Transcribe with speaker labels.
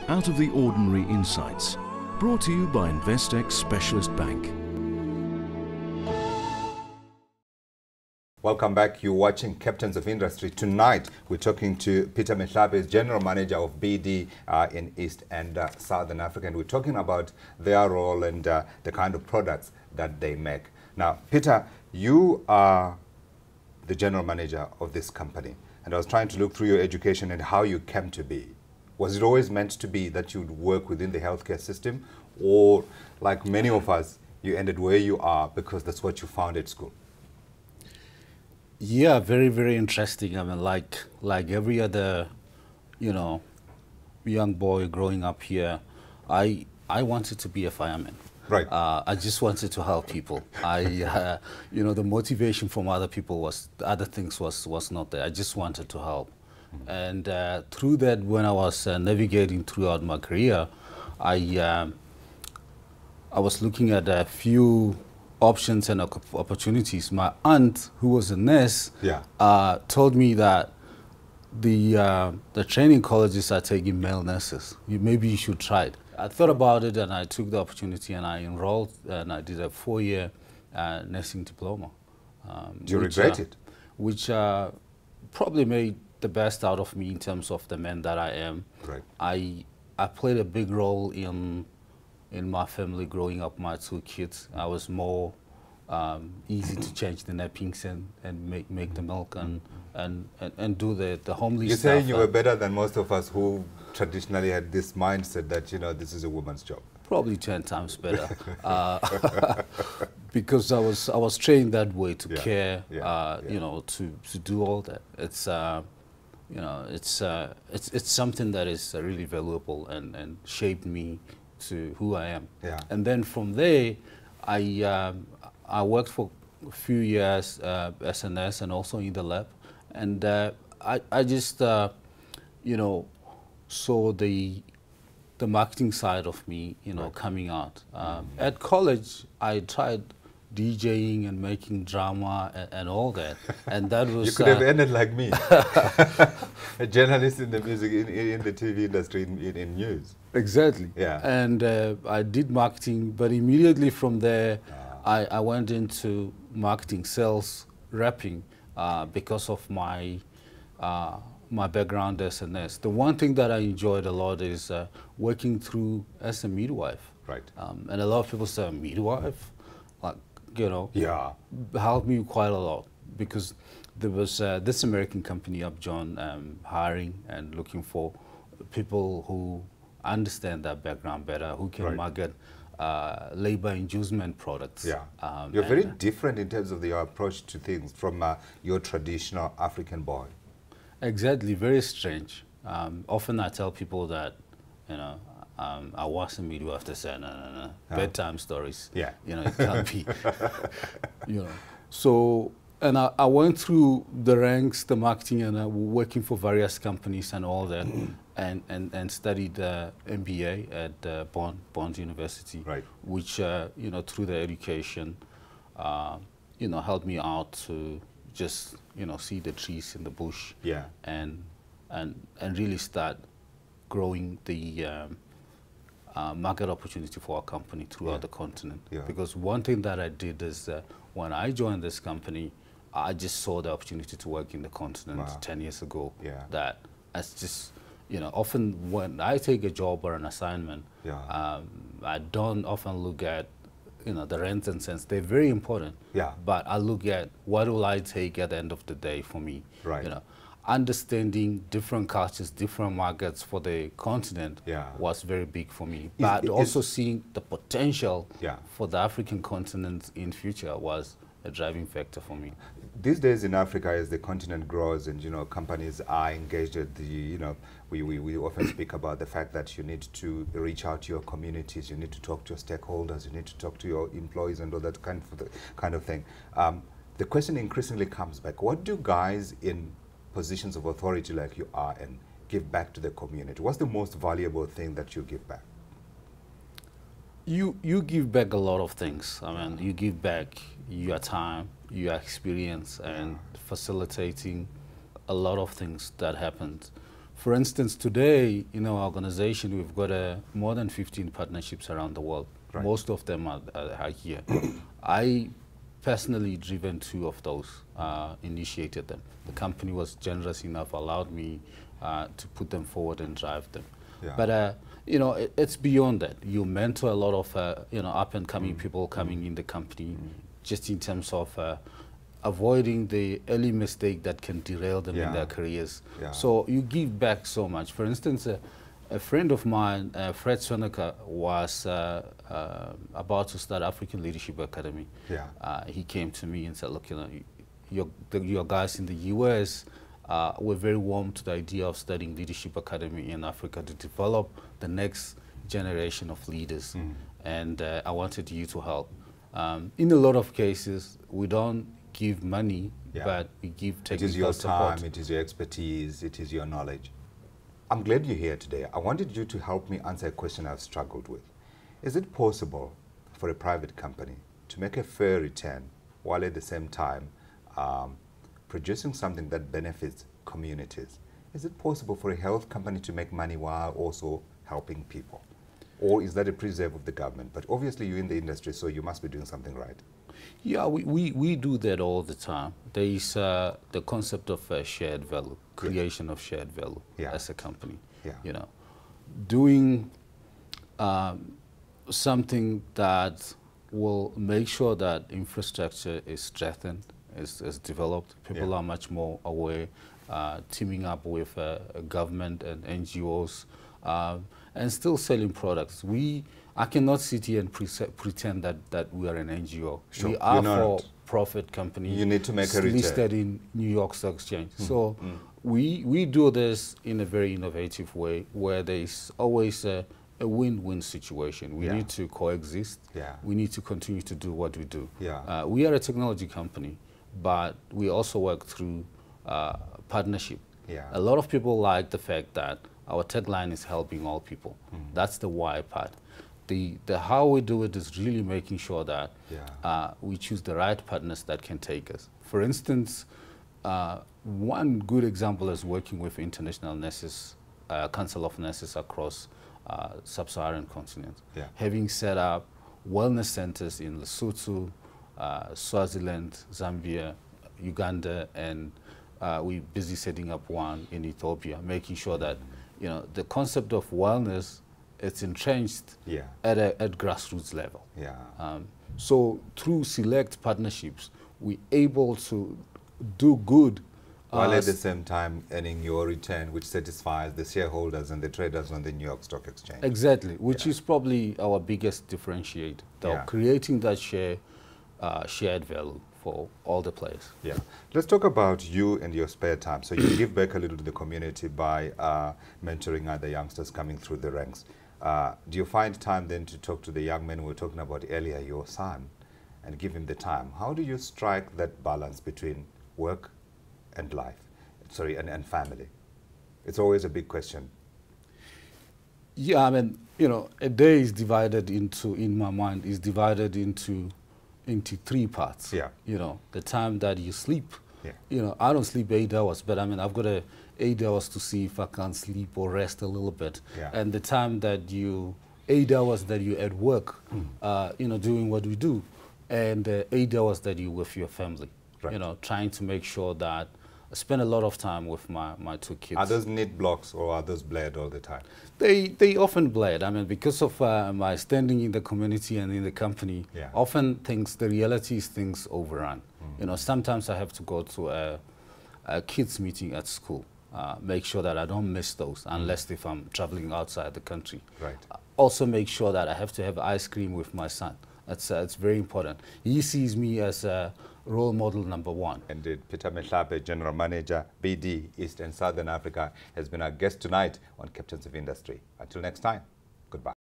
Speaker 1: out of the ordinary insights. Brought to you by Investec Specialist Bank.
Speaker 2: Welcome back. You're watching Captains of Industry. Tonight, we're talking to Peter Mehlape, General Manager of BD in East and Southern Africa. And we're talking about their role and the kind of products that they make. Now, Peter, you are the General Manager of this company. And I was trying to look through your education and how you came to be. Was it always meant to be that you'd work within the healthcare system? Or, like many of us, you ended where you are because that's what you found at school?
Speaker 3: Yeah, very, very interesting. I mean, like every other, young boy growing up here, I wanted to be a fireman.
Speaker 2: Right.
Speaker 3: I just wanted to help people. The motivation from other people other things was not there. I just wanted to help. And through that, when I was navigating throughout my career, I was looking at a few options and opportunities. My aunt, who was a nurse, told me that the training colleges are taking male nurses. Maybe you should try it. I thought about it and I took the opportunity and I enrolled and I did a 4-year nursing diploma.
Speaker 2: Do you regret it?
Speaker 3: Which probably made the best out of me in terms of the man that I am.
Speaker 2: Right.
Speaker 3: I played a big role in my family growing up. My 2 kids, I was more easy to change the nappings and make the milk and do the homely
Speaker 2: You're
Speaker 3: stuff.
Speaker 2: saying you were better than most of us who traditionally had this mindset that, this is a woman's job.
Speaker 3: Probably 10 times better, because I was trained that way to care, to do all that. It's something that is really valuable and shaped me to who I am.
Speaker 2: Yeah.
Speaker 3: And then from there, I worked for a few years as a nurse and also in the lab, and I just saw the marketing side of me, coming out. At college, I tried DJing and making drama and all that, and that was
Speaker 2: you could have ended like me, a journalist in the music in the TV industry in news.
Speaker 3: Exactly.
Speaker 2: Yeah.
Speaker 3: And I did marketing, but immediately from there, I went into marketing, sales, rapping, because of my my background as a nurse. The one thing that I enjoyed a lot is working through as a midwife.
Speaker 2: Right.
Speaker 3: And a lot of people say, midwife? Like, helped me quite a lot, because there was this American company, Upjohn, hiring and looking for people who understand that background better, who can market labor inducement products.
Speaker 2: Yeah. You're very different in terms of your approach to things from your traditional African boy. Exactly,
Speaker 3: very strange. Often I tell people that, I was a midwife. They say, no. Bedtime stories.
Speaker 2: Yeah.
Speaker 3: It can't be. So, and I went through the ranks, the marketing, and working for various companies and all that, and studied MBA at Bond University, which, through the education, helped me out to just, see the trees in the bush, and really start growing the market opportunity for our company throughout the continent. Because one thing that I did is when I joined this company, I just saw the opportunity to work in the continent 10 years ago. That it's just, often when I take a job or an assignment, I don't often look at, the rents and cents. They're very important. But I look at what will I take at the end of the day for me. Understanding different cultures, different markets for the continent was very big for me. But also seeing the potential for the African continent in future was a driving factor for me.
Speaker 2: These days in Africa, as the continent grows and companies are engaged at the we often speak about the fact that you need to reach out to your communities, you need to talk to your stakeholders, you need to talk to your employees and all that kind of thing. The question increasingly comes back: what do guys in positions of authority like you are and give back to the community? What's the most valuable thing that you give back?
Speaker 3: You give back a lot of things. I mean, you give back your time, your experience, and facilitating a lot of things that happened. For instance, today in our organization, we've got more than 15 partnerships around the world.
Speaker 2: Right.
Speaker 3: Most of them are here. I personally driven 2 of those, initiated them. The company was generous enough, allowed me to put them forward and drive them.
Speaker 2: Yeah.
Speaker 3: But you know, it's beyond that. You mentor a lot of you know, up and coming people coming in the company, just in terms of avoiding the early mistake that can derail them in their careers.
Speaker 2: Yeah.
Speaker 3: So you give back so much. For instance, a friend of mine, Fred Soneka, was about to start African Leadership Academy.
Speaker 2: Yeah.
Speaker 3: He came to me and said, look, you know, your guys in the US were very warm to the idea of studying Leadership Academy in Africa to develop the next generation of leaders. And I wanted you to help. In a lot of cases, we don't give money, but we give technical support.
Speaker 2: It is your time, it is your expertise, it is your knowledge. I'm glad you're here today. I wanted you to help me answer a question I've struggled with. Is it possible for a private company to make a fair return while at the same time producing something that benefits communities? Is it possible for a health company to make money while also helping people? Or is that a preserve of the government? But obviously you're in the industry, so you must be doing something right.
Speaker 3: Yeah, we do that all the time. There is the concept of shared value, creation of shared value as a company. You know, doing something that will make sure that infrastructure is strengthened, is developed. People are much more aware, teaming up with government and NGOs, and still selling products. I cannot sit here and pretend that we are an NGO.
Speaker 2: Sure.
Speaker 3: We are a for-profit company.
Speaker 2: You need to make a return.
Speaker 3: Listed in New York Stock Exchange. So we do this in a very innovative way where there is always a win-win situation. We need to coexist. We need to continue to do what we do. We are a technology company, but we also work through partnership. A lot of people like the fact that our tagline is helping all people. That's the why part. The how we do it is really making sure that we choose the right partners that can take us. For instance, one good example is working with International Nurses, Council of Nurses across sub-Saharan continent. Having set up wellness centers in Lesotho, Swaziland, Zambia, Uganda, and we're busy setting up one in Ethiopia, making sure that the concept of wellness, it's entrenched at grassroots level. So through select partnerships, we're able to do good.
Speaker 2: While at the same time earning your return, which satisfies the shareholders and the traders on the New York Stock Exchange.
Speaker 3: Exactly, which is probably our biggest differentiator, creating that shared value for all the players.
Speaker 2: Let's talk about you and your spare time. So you give back a little to the community by mentoring other youngsters coming through the ranks. Do you find time then to talk to the young men we were talking about earlier, your son, and give him the time? How do you strike that balance between work and life, and family? It's always a big question.
Speaker 3: Yeah, I mean, a day is divided into, in my mind, is divided into 3 parts. The time that you sleep. I don't sleep 8 hours, but I mean, I've got 8 hours to see if I can sleep or rest a little bit. And the time that 8 hours that you're at work, doing what we do, and 8 hours that you're with your family. Trying to make sure that I spend a lot of time with my 2 kids.
Speaker 2: Are those knit blocks or are those bled all the time?
Speaker 3: They often bled. I mean, because of my standing in the community and in the company, often the reality is things overrun. Sometimes I have to go to a kids meeting at school, make sure that I don't miss those unless if I'm traveling outside the country. Also make sure that I have to have ice cream with my son. It's very important. He sees me as a role model #1.
Speaker 2: Indeed. Peter Mehlape, General Manager, BD, East and Southern Africa, has been our guest tonight on Captains of Industry. Until next time, goodbye.